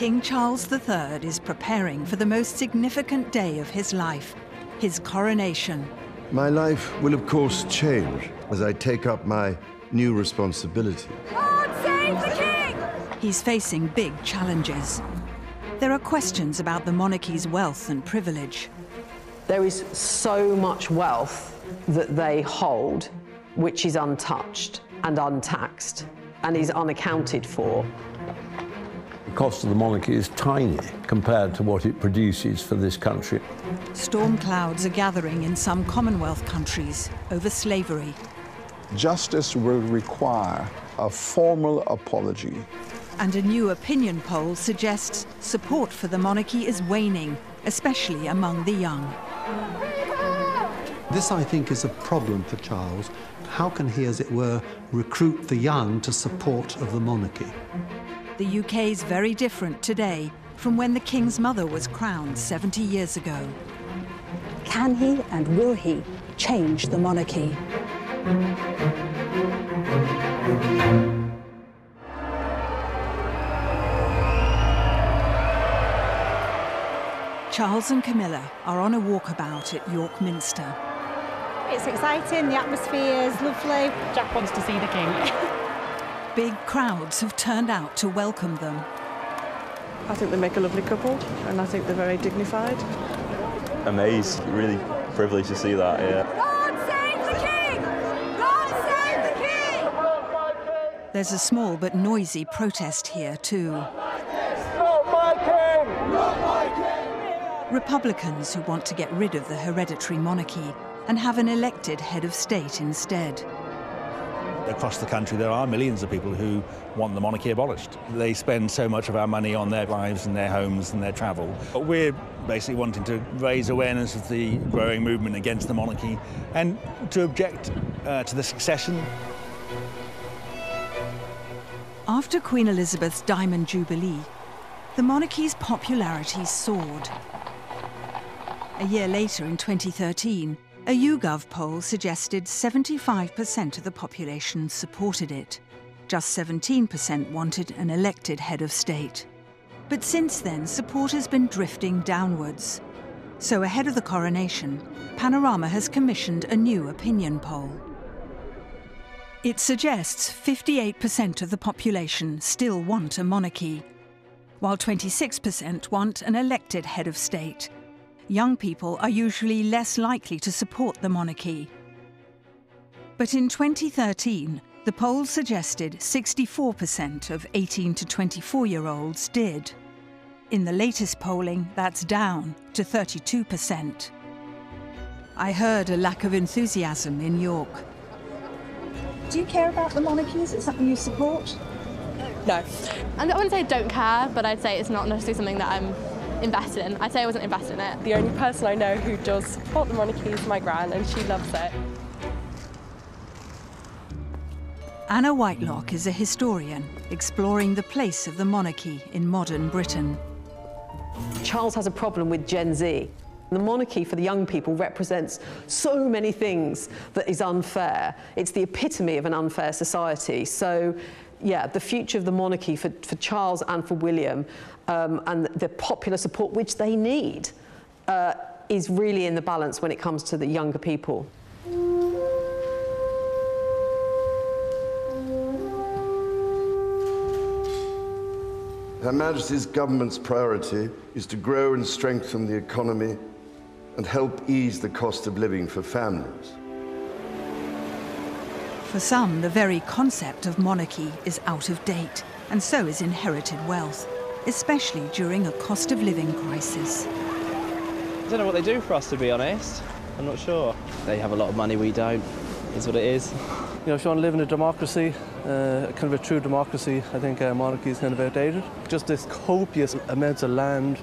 King Charles III is preparing for the most significant day of his life, his coronation. My life will, of course, change as I take up my new responsibility. God save the King! He's facing big challenges. There are questions about the monarchy's wealth and privilege. There is so much wealth that they hold which is untouched and untaxed and is unaccounted for. The cost of the monarchy is tiny compared to what it produces for this country. Storm clouds are gathering in some Commonwealth countries over slavery. Justice will require a formal apology. And a new opinion poll suggests support for the monarchy is waning, especially among the young. This, I think, is a problem for Charles. How can he, as it were, recruit the young to support of the monarchy? The UK's very different today from when the King's mother was crowned 70 years ago. Can he and will he change the monarchy? Charles and Camilla are on a walkabout at York Minster. It's exciting, the atmosphere is lovely. Jack wants to see the King. Big crowds have turned out to welcome them. I think they make a lovely couple, and I think they're very dignified. Amazed, really privileged to see that, yeah. God save the King! God save the King! There's a small but noisy protest here, too. Not my King! Not my King! Republicans who want to get rid of the hereditary monarchy and have an elected head of state instead. Across the country, there are millions of people who want the monarchy abolished. They spend so much of our money on their lives and their homes and their travel. But we're basically wanting to raise awareness of the growing movement against the monarchy and to object to the succession. After Queen Elizabeth's Diamond Jubilee, the monarchy's popularity soared. A year later, in 2013, a YouGov poll suggested 75% of the population supported it. Just 17% wanted an elected head of state. But since then, support has been drifting downwards. So ahead of the coronation, Panorama has commissioned a new opinion poll. It suggests 58% of the population still want a monarchy, while 26% want an elected head of state. Young people are usually less likely to support the monarchy. But in 2013, the poll suggested 64% of 18 to 24-year-olds did. In the latest polling, that's down to 32%. I heard a lack of enthusiasm in York. Do you care about the monarchy? Is it something you support? No. And I wouldn't say I don't care, but I'd say it's not necessarily something that I'm invested in. I'd say I wasn't invested in it. The only person I know who does support the monarchy is my gran, and she loves it. Anna Whitelock is a historian exploring the place of the monarchy in modern Britain. Charles has a problem with Gen Z. The monarchy for the young people represents so many things that is unfair. It's the epitome of an unfair society. So, yeah, the future of the monarchy for Charles and for William and the popular support which they need is really in the balance when it comes to the younger people. Her Majesty's government's priority is to grow and strengthen the economy and help ease the cost of living for families. For some, the very concept of monarchy is out of date, and so is inherited wealth, especially during a cost of living crisis. I don't know what they do for us, to be honest. I'm not sure. They have a lot of money, we don't. Is what it is. You know, if you want to live in a democracy, kind of a true democracy, I think monarchy is kind of outdated. Just this copious amounts of land.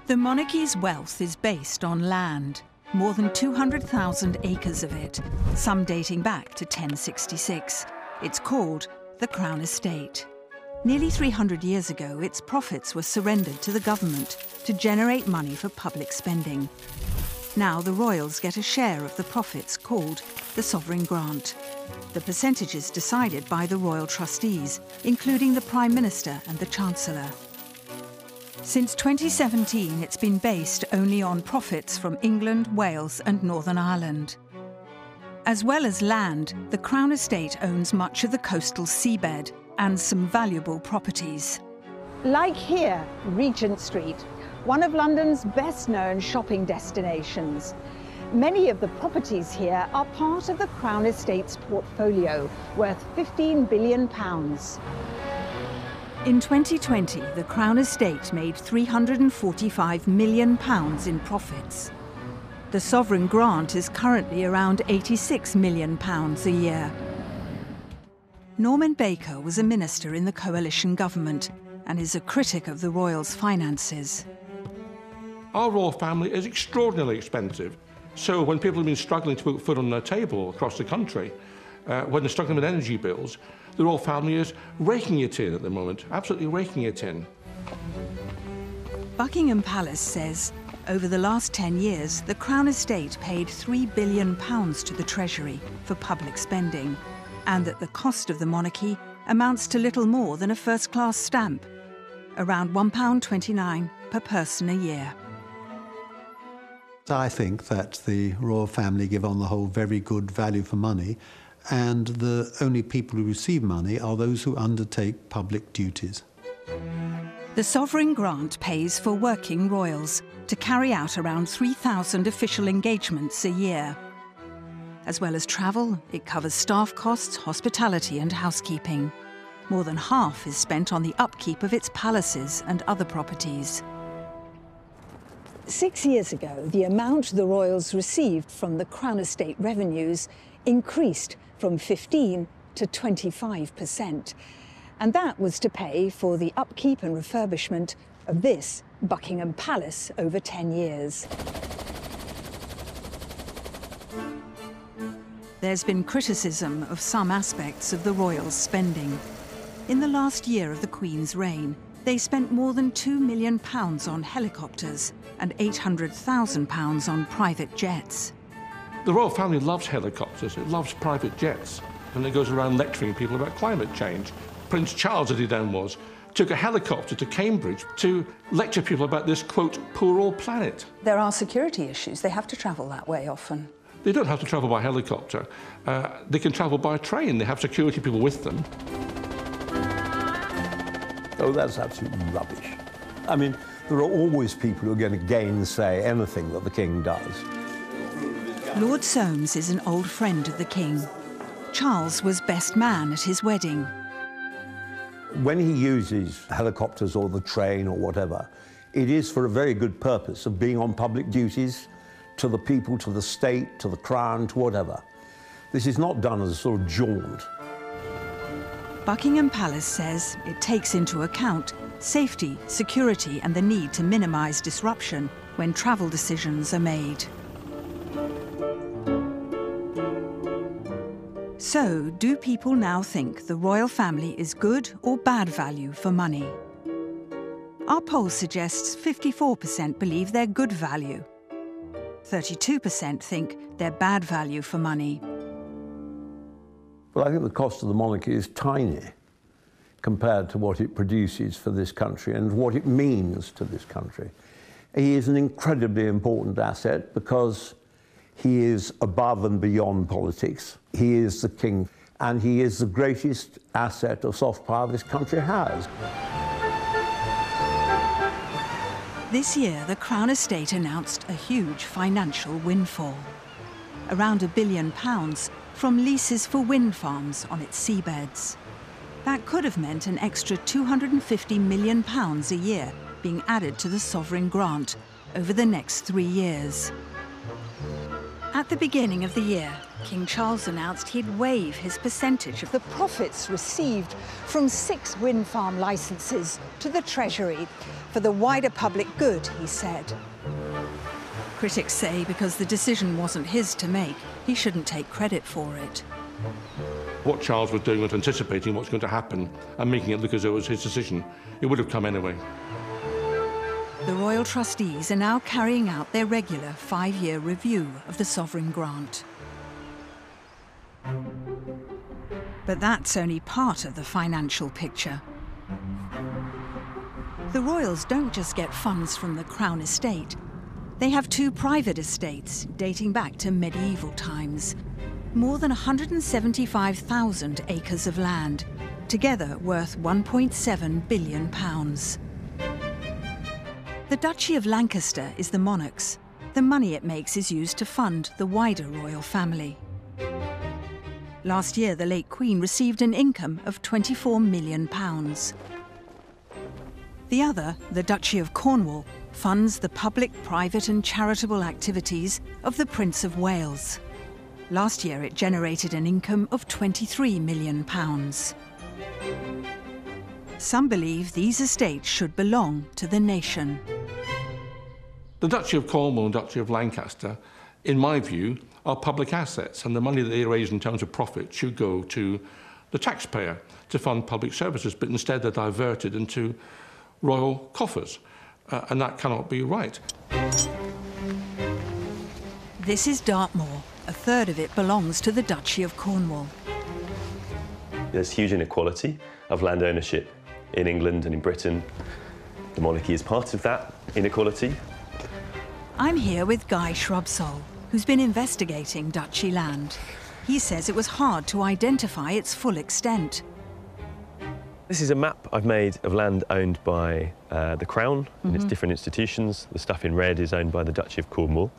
The monarchy's wealth is based on land. More than 200,000 acres of it, some dating back to 1066. It's called the Crown Estate. Nearly 300 years ago, its profits were surrendered to the government to generate money for public spending. Now the royals get a share of the profits called the sovereign grant. The percentage is decided by the royal trustees, including the Prime Minister and the Chancellor. Since 2017, it's been based only on profits from England, Wales and Northern Ireland. As well as land, the Crown Estate owns much of the coastal seabed and some valuable properties. Like here, Regent Street, one of London's best-known shopping destinations. Many of the properties here are part of the Crown Estate's portfolio, worth £15 billion. In 2020, the Crown Estate made £345 million in profits. The sovereign grant is currently around £86 million a year. Norman Baker was a minister in the coalition government and is a critic of the royals' finances. Our royal family is extraordinarily expensive. So when people have been struggling to put food on their table across the country, when they're struggling with energy bills, the royal family is raking it in at the moment, absolutely raking it in. Buckingham Palace says, over the last 10 years, the Crown Estate paid £3 billion to the Treasury for public spending, and that the cost of the monarchy amounts to little more than a first-class stamp, around £1.29 per person a year. I think that the royal family give on the whole very good value for money, and the only people who receive money are those who undertake public duties. The sovereign grant pays for working royals to carry out around 3,000 official engagements a year. As well as travel, it covers staff costs, hospitality and housekeeping. More than half is spent on the upkeep of its palaces and other properties. 6 years ago, the amount the royals received from the Crown Estate revenues increased from 15% to 25%. And that was to pay for the upkeep and refurbishment of this Buckingham Palace over 10 years. There's been criticism of some aspects of the royals' spending. In the last year of the Queen's reign, they spent more than £2 million on helicopters and £800,000 on private jets. The royal family loves helicopters, it loves private jets, and it goes around lecturing people about climate change. Prince Charles, as he then was, took a helicopter to Cambridge to lecture people about this, quote, poor old planet. There are security issues. They have to travel that way often. They don't have to travel by helicopter. They can travel by train. They have security people with them. Oh, that's absolutely rubbish. I mean, there are always people who are going to gainsay anything that the king does. Lord Soames is an old friend of the king. Charles was best man at his wedding. When he uses helicopters or the train or whatever, it is for a very good purpose of being on public duties to the people, to the state, to the crown, to whatever. This is not done as a sort of jaunt. Buckingham Palace says it takes into account safety, security and the need to minimise disruption when travel decisions are made. So, do people now think the royal family is good or bad value for money? Our poll suggests 54% believe they're good value. 32% think they're bad value for money. Well, I think the cost of the monarchy is tiny compared to what it produces for this country and what it means to this country. He is an incredibly important asset because he is above and beyond politics. He is the king, and he is the greatest asset of soft power this country has. This year, the Crown Estate announced a huge financial windfall. Around £1 billion from leases for wind farms on its seabeds. That could have meant an extra £250 million a year being added to the sovereign grant over the next 3 years. At the beginning of the year, King Charles announced he'd waive his percentage of The profits received from 6 wind farm licenses to the Treasury for the wider public good, he said. Critics say because the decision wasn't his to make, he shouldn't take credit for it. What Charles was doing was anticipating what's going to happen and making it look as though it was his decision. It would have come anyway. The royal trustees are now carrying out their regular 5-year review of the sovereign grant. But that's only part of the financial picture. The royals don't just get funds from the Crown estate. They have 2 private estates dating back to medieval times. More than 175,000 acres of land, together worth £1.7 billion. The Duchy of Lancaster is the monarch's. The money it makes is used to fund the wider royal family. Last year, the late Queen received an income of £24 million. The other, the Duchy of Cornwall, funds the public, private and charitable activities of the Prince of Wales. Last year, it generated an income of £23 million. Some believe these estates should belong to the nation. The Duchy of Cornwall and Duchy of Lancaster, in my view, are public assets, and the money that they raise in terms of profit should go to the taxpayer to fund public services, but instead they're diverted into royal coffers, and that cannot be right. This is Dartmoor. A third of it belongs to the Duchy of Cornwall. There's huge inequality of land ownership in England and in Britain. The monarchy is part of that inequality. I'm here with Guy Shrubsole, who's been investigating Duchy land. He says it was hard to identify its full extent. This is a map I've made of land owned by the Crown and its different institutions. The stuff in red is owned by the Duchy of Cornwall.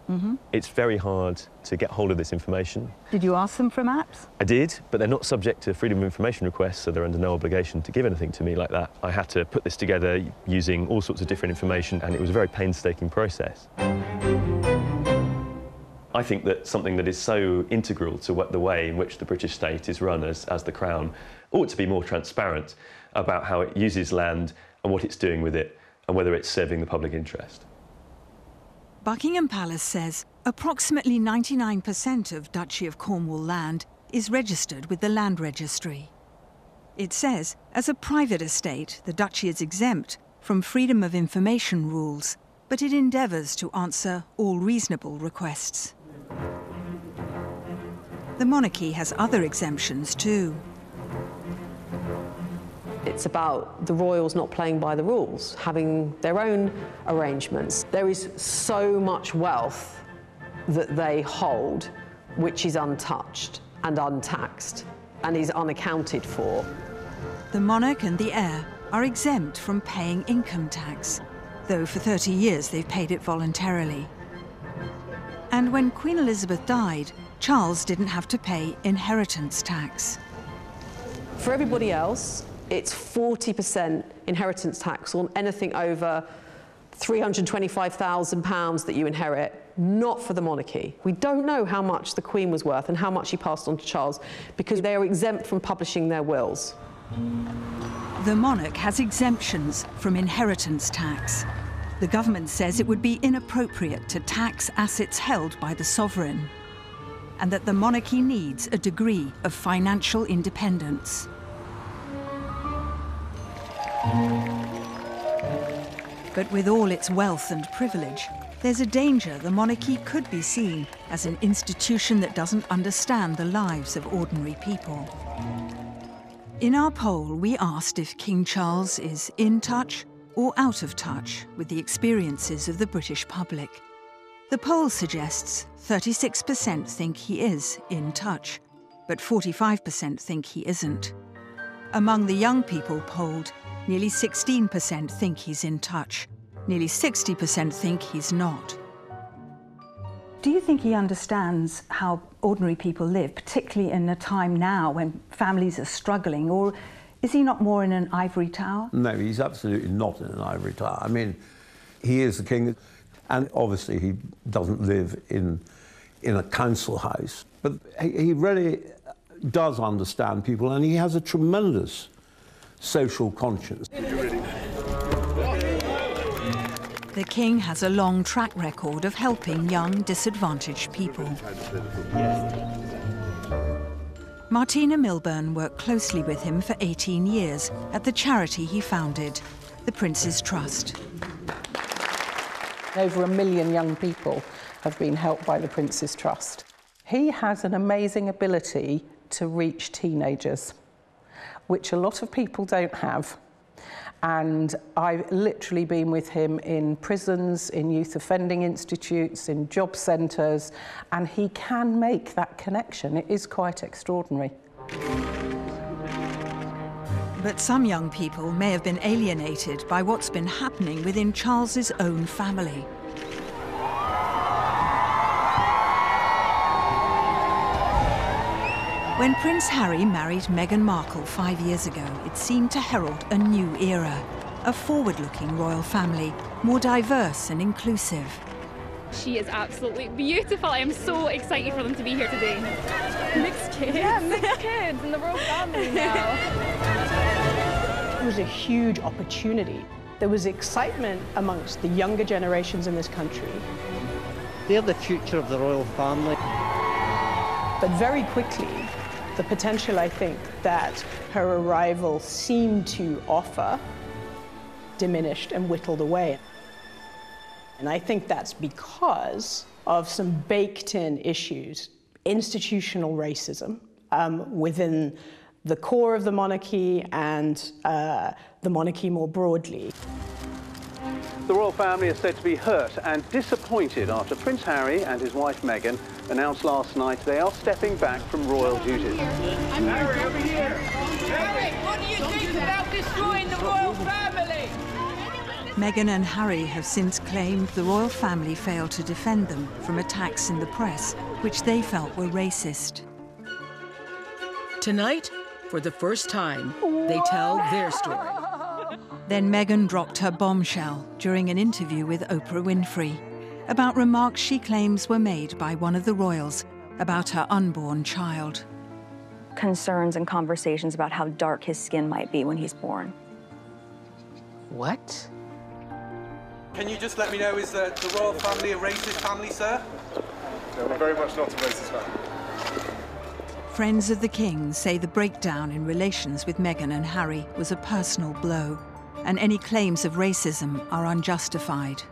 It's very hard to get hold of this information. Did you ask them for maps? I did, but they're not subject to freedom of information requests, so they're under no obligation to give anything to me like that. I had to put this together using all sorts of different information, and it was a very painstaking process. I think that something that is so integral to the way in which the British state is run as the Crown ought to be more transparent about how it uses land and what it's doing with it and whether it's serving the public interest. Buckingham Palace says approximately 99% of Duchy of Cornwall land is registered with the Land Registry. It says, as a private estate, the Duchy is exempt from freedom of information rules, but it endeavours to answer all reasonable requests. The monarchy has other exemptions too. It's about the royals not playing by the rules, having their own arrangements. There is so much wealth that they hold which is untouched and untaxed and is unaccounted for. The monarch and the heir are exempt from paying income tax, though for 30 years they've paid it voluntarily. And when Queen Elizabeth died, Charles didn't have to pay inheritance tax. For everybody else, it's 40% inheritance tax on anything over £325,000 that you inherit, not for the monarchy. We don't know how much the Queen was worth and how much she passed on to Charles because they are exempt from publishing their wills. The monarch has exemptions from inheritance tax. The government says it would be inappropriate to tax assets held by the sovereign, and that the monarchy needs a degree of financial independence. But with all its wealth and privilege, there's a danger the monarchy could be seen as an institution that doesn't understand the lives of ordinary people. In our poll, we asked if King Charles is in touch or out of touch with the experiences of the British public. The poll suggests 36% think he is in touch, but 45% think he isn't. Among the young people polled, nearly 16% think he's in touch. Nearly 60% think he's not. Do you think he understands how ordinary people live, particularly in a time now when families are struggling, or is he not more in an ivory tower? No, he's absolutely not in an ivory tower. I mean, he is the king, and obviously he doesn't live in a council house, but he really does understand people, and he has a tremendous social conscience. The king has a long track record of helping young, disadvantaged people. Martina Milburn worked closely with him for 18 years at the charity he founded, the Prince's Trust. Over 1 million young people have been helped by the Prince's Trust. He has an amazing ability to reach teenagers. which a lot of people don't have. And I've literally been with him in prisons, in youth offending institutes, in job centres, and he can make that connection. It is quite extraordinary. But some young people may have been alienated by what's been happening within Charles's own family. When Prince Harry married Meghan Markle 5 years ago, it seemed to herald a new era, a forward-looking royal family, more diverse and inclusive. She is absolutely beautiful. I am so excited for them to be here today. Mixed kids. Yeah, mixed kids in the royal family now. It was a huge opportunity. There was excitement amongst the younger generations in this country. They're the future of the royal family. But very quickly, the potential, I think, that her arrival seemed to offer diminished and whittled away. And I think that's because of some baked-in issues, institutional racism within the core of the monarchy and the monarchy more broadly. The royal family is said to be hurt and disappointed after Prince Harry and his wife Meghan announced last night they are stepping back from royal duties. Harry, over here! Harry, what do you think about destroying the royal family? Meghan and Harry have since claimed the royal family failed to defend them from attacks in the press, which they felt were racist. Tonight, for the first time, they tell their story. Then Meghan dropped her bombshell during an interview with Oprah Winfrey about remarks she claims were made by one of the royals about her unborn child. Concerns and conversations about how dark his skin might be when he's born. What? Can you just let me know, is the royal family a racist family, sir? No, we're very much not a racist family. Friends of the King say the breakdown in relations with Meghan and Harry was a personal blow, and any claims of racism are unjustified.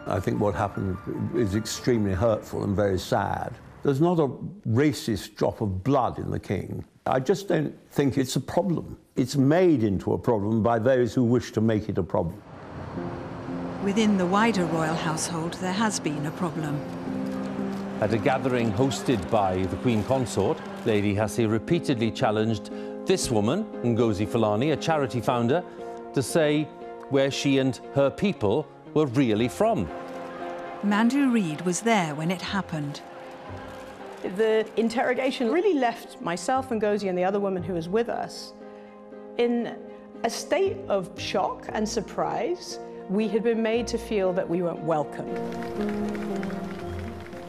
I think what happened is extremely hurtful and very sad. There's not a racist drop of blood in the King. I just don't think it's a problem. It's made into a problem by those who wish to make it a problem. Within the wider royal household, there has been a problem. At a gathering hosted by the Queen Consort, Lady Hussey repeatedly challenged this woman, Ngozi Fulani, a charity founder, to say where she and her people were really from. Mandu Reid was there when it happened. The interrogation really left myself and Ngozi and the other woman who was with us in a state of shock and surprise. We had been made to feel that we weren't welcome.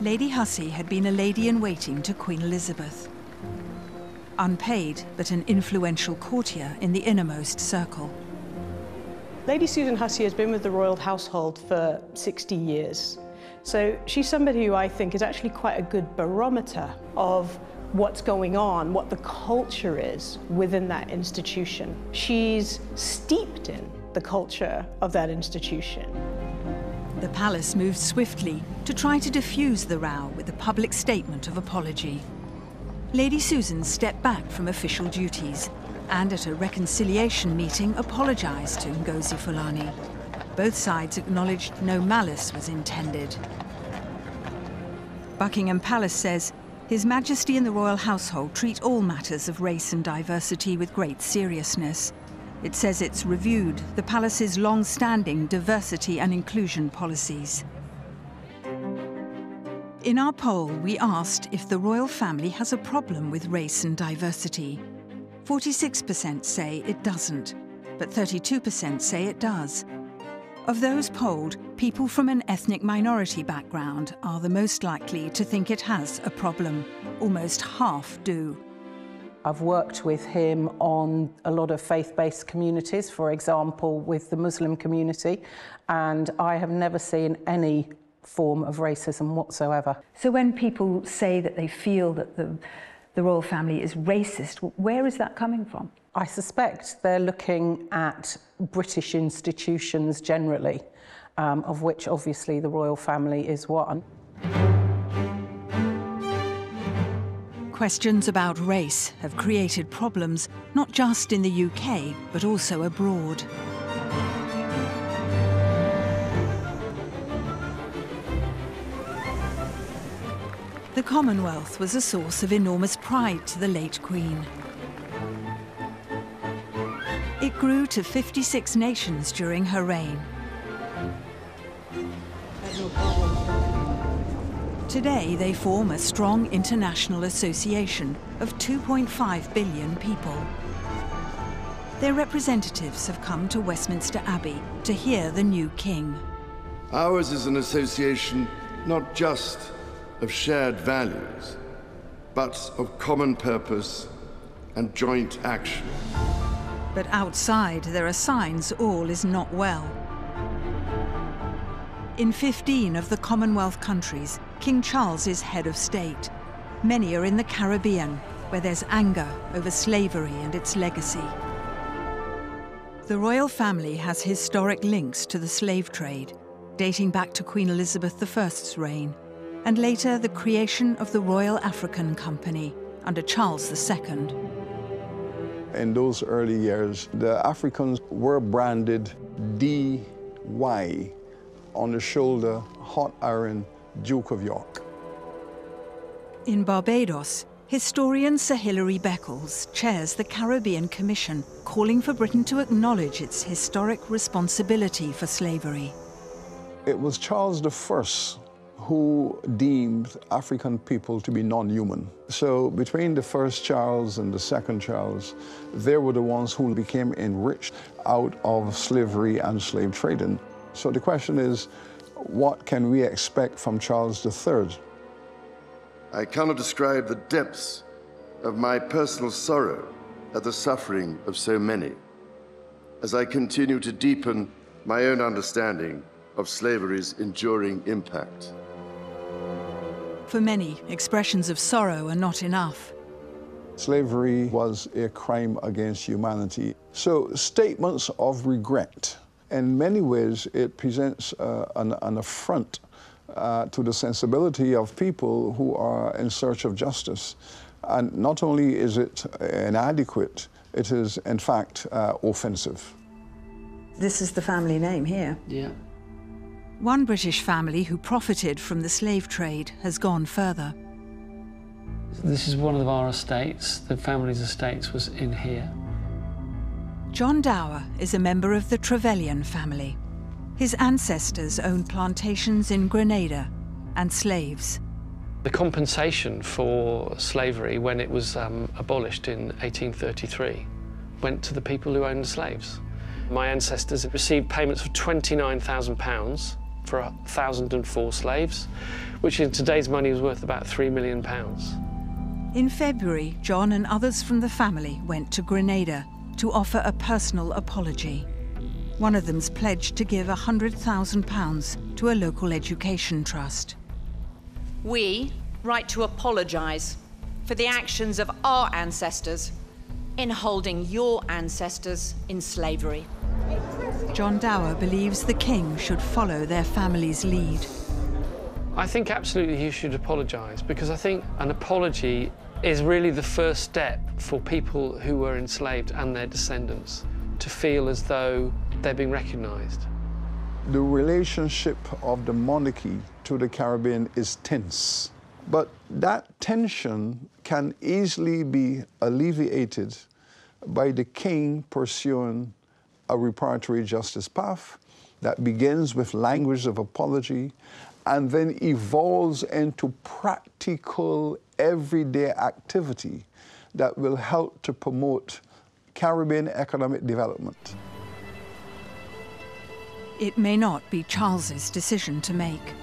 Lady Hussey had been a lady-in-waiting to Queen Elizabeth. Unpaid, but an influential courtier in the innermost circle. Lady Susan Hussey has been with the royal household for 60 years. So she's somebody who I think is actually quite a good barometer of what's going on, what the culture is within that institution. She's steeped in the culture of that institution. The palace moved swiftly to try to diffuse the row with a public statement of apology. Lady Susan stepped back from official duties and at a reconciliation meeting apologised to Ngozi Fulani. Both sides acknowledged no malice was intended. Buckingham Palace says His Majesty and the royal household treat all matters of race and diversity with great seriousness. It says it's reviewed the palace's long-standing diversity and inclusion policies. In our poll, we asked if the royal family has a problem with race and diversity. 46% say it doesn't, but 32% say it does. Of those polled, people from an ethnic minority background are the most likely to think it has a problem. Almost half do. I've worked with him on a lot of faith-based communities, for example, with the Muslim community, and I have never seen any form of racism whatsoever. So when people say that they feel that the royal family is racist, where is that coming from? I suspect they're looking at British institutions generally, of which obviously the royal family is one. Questions about race have created problems not just in the UK, but also abroad. The Commonwealth was a source of enormous pride to the late Queen. It grew to 56 nations during her reign. Today, they form a strong international association of 2.5 billion people. Their representatives have come to Westminster Abbey to hear the new king. Ours is an association not just of shared values, but of common purpose and joint action. But outside, there are signs all is not well. In 15 of the Commonwealth countries, King Charles is head of state. Many are in the Caribbean, where there's anger over slavery and its legacy. The royal family has historic links to the slave trade, dating back to Queen Elizabeth I's reign, and later the creation of the Royal African Company under Charles II. In those early years, the Africans were branded DY, on the shoulder, hot iron, Duke of York. In Barbados, historian Sir Hilary Beckles chairs the Caribbean Commission, calling for Britain to acknowledge its historic responsibility for slavery. It was Charles I who deemed African people to be non-human. So between the first Charles and the second Charles, they were the ones who became enriched out of slavery and slave trading. So the question is, what can we expect from Charles III? I cannot describe the depths of my personal sorrow at the suffering of so many, as I continue to deepen my own understanding of slavery's enduring impact. For many, expressions of sorrow are not enough. Slavery was a crime against humanity. So statements of regret, in many ways, it presents an affront to the sensibility of people who are in search of justice. And not only is it inadequate, it is, in fact, offensive. This is the family name here. Yeah. One British family who profited from the slave trade has gone further. This is one of our estates. The family's estates was in here. John Dower is a member of the Trevelyan family. His ancestors owned plantations in Grenada and slaves. The compensation for slavery when it was abolished in 1833 went to the people who owned the slaves. My ancestors received payments of £29,000 for 1,004 slaves, which in today's money is worth about £3 million. In February, John and others from the family went to Grenada to offer a personal apology. One of them's pledged to give £100,000 to a local education trust. We write to apologise for the actions of our ancestors in holding your ancestors in slavery. John Dower believes the king should follow their family's lead. I think absolutely he should apologise, because I think an apology is really the first step for people who were enslaved and their descendants to feel as though they're being recognised. The relationship of the monarchy to the Caribbean is tense, but that tension can easily be alleviated by the king pursuing a reparatory justice path that begins with language of apology and then evolves into practical, everyday activity that will help to promote Caribbean economic development. It may not be Charles's decision to make.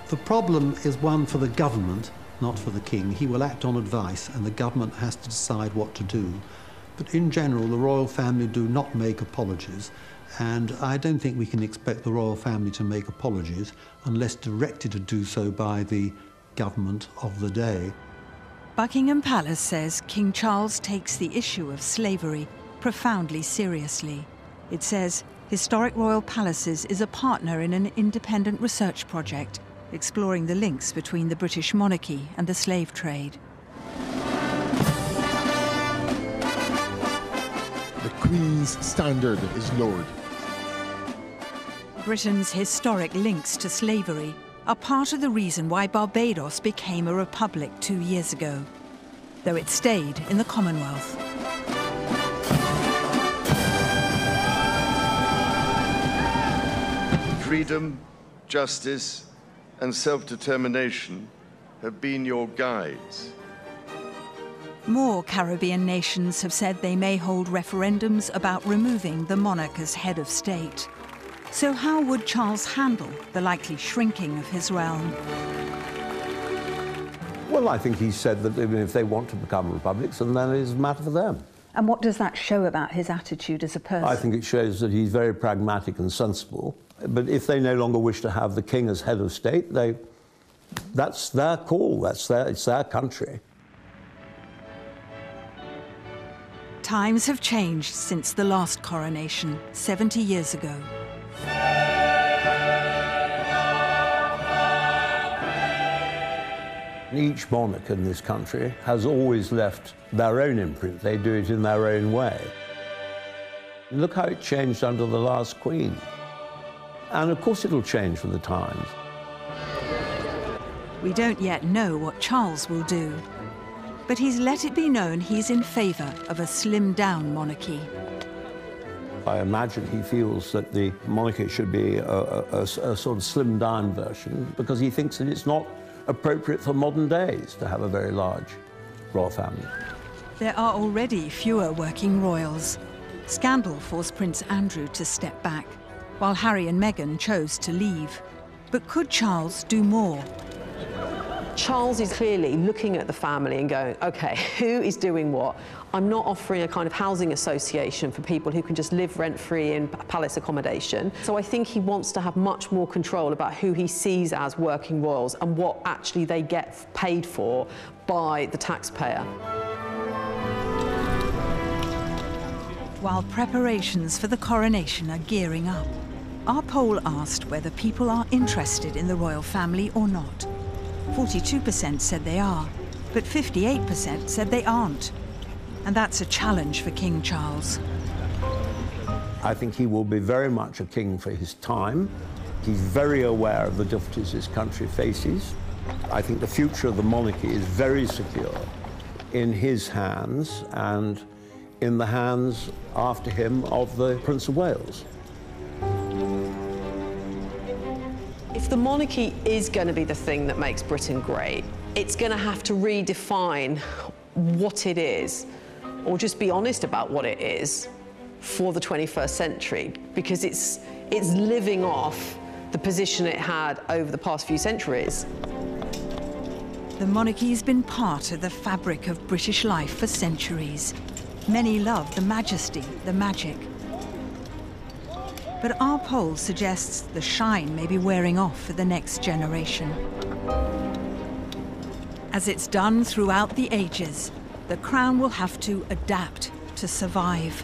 The problem is one for the government, not for the king. He will act on advice, and the government has to decide what to do. But in general, the royal family do not make apologies, and I don't think we can expect the royal family to make apologies unless directed to do so by the government of the day. Buckingham Palace says King Charles takes the issue of slavery profoundly seriously. It says Historic Royal Palaces is a partner in an independent research project exploring the links between the British monarchy and the slave trade. The Queen's standard is lowered. Britain's historic links to slavery are part of the reason why Barbados became a republic 2 years ago, though it stayed in the Commonwealth. Freedom, justice, and self-determination have been your guides. More Caribbean nations have said they may hold referendums about removing the monarch as head of state. So how would Charles handle the likely shrinking of his realm? Well, I think he said that if they want to become republics, then that is a matter for them. And what does that show about his attitude as a person? I think it shows that he's very pragmatic and sensible. But if they no longer wish to have the king as head of state, that's their call, it's their country. Times have changed since the last coronation, 70 years ago. Each monarch in this country has always left their own imprint. They do it in their own way. Look how it changed under the last Queen. And of course it'll change with the times. We don't yet know what Charles will do, but he's let it be known he's in favour of a slimmed-down monarchy. I imagine he feels that the monarchy should be a sort of slimmed-down version because he thinks that it's not appropriate for modern days to have a very large royal family. There are already fewer working royals. Scandal forced Prince Andrew to step back, while Harry and Meghan chose to leave. But could Charles do more? Charles is clearly looking at the family and going, OK, who is doing what? I'm not offering a kind of housing association for people who can just live rent-free in palace accommodation. So I think he wants to have much more control about who he sees as working royals and what actually they get paid for by the taxpayer. While preparations for the coronation are gearing up, our poll asked whether people are interested in the royal family or not. 42% said they are, but 58% said they aren't. And that's a challenge for King Charles. I think he will be very much a king for his time. He's very aware of the difficulties his country faces. I think the future of the monarchy is very secure in his hands and in the hands, after him, of the Prince of Wales. If the monarchy is going to be the thing that makes Britain great, it's going to have to redefine what it is, or just be honest about what it is for the 21st century, because it's living off the position it had over the past few centuries. The monarchy's been part of the fabric of British life for centuries. Many love the majesty, the magic. But our poll suggests the shine may be wearing off for the next generation. As it's done throughout the ages, the crown will have to adapt to survive.